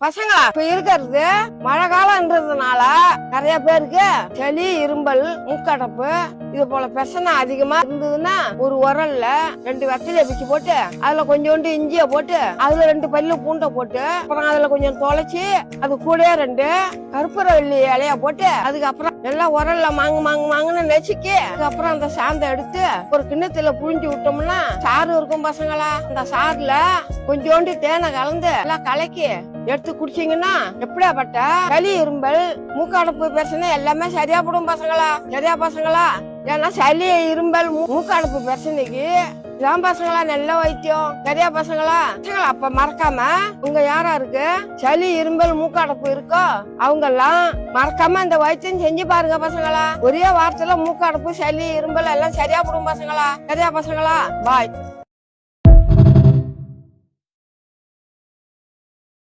பசங்களா இப்ப இருக்கிறது மழை காலம்ன்றதுனால நிறைய பேருக்கு சளி, இரும்பல், மூக்கடைப்பு இது போல பிரச்சனை அதிகமா இருந்ததுன்னா ஒரு உரல்ல 2 வெத்தலையை பிச்சு போட்டு அதுல கொஞ்சோண்டு இஞ்சிய போட்டு அதுல 2 பல்லு பூண்டை போட்டு அப்புறம் அதுல கொஞ்சம் தொலைச்சி அது கூட 2 கற்பூரவள்ளி இலைய போட்டு அதுக்கப்புறம் எல்லாம் உரல்ல மாங்குன்னு நெச்சுக்கி அதுக்கப்புறம் அந்த சாந்தை எடுத்து ஒரு கிண்ணத்துல புழிஞ்சு விட்டோம்னா சாறு இருக்கும் பசங்களா. அந்த சாறுல கொஞ்சோண்டு தேனை கலந்து எல்லாம் கலக்கி எடுத்து குடிச்சீங்கன்னா எப்படியாப்பட்ட சளி, இரும்பல், மூக்கடைப்பு பிரச்சனை எல்லாமே சரியா போடும் பசங்களா. சரியா பசங்களா? ஏன்னா சளி, இரும்பல், மூக்கடைப்பு பிரச்சனைக்கு இதான் பசங்களா நல்ல வைத்தியம். சரியா பசங்களா? அப்ப மறக்காம உங்க யாராருக்கு சளி, இரும்பல், மூக்கடைப்பு இருக்கோ அவங்க எல்லாம் மறக்காம இந்த வைத்தியம் செஞ்சு பாருங்க பசங்களா. ஒரே வாரத்துல மூக்கடைப்பு, சளி, இரும்பல் எல்லாம் சரியா போடும் பசங்களா. சரியா பசங்களா? பாய்.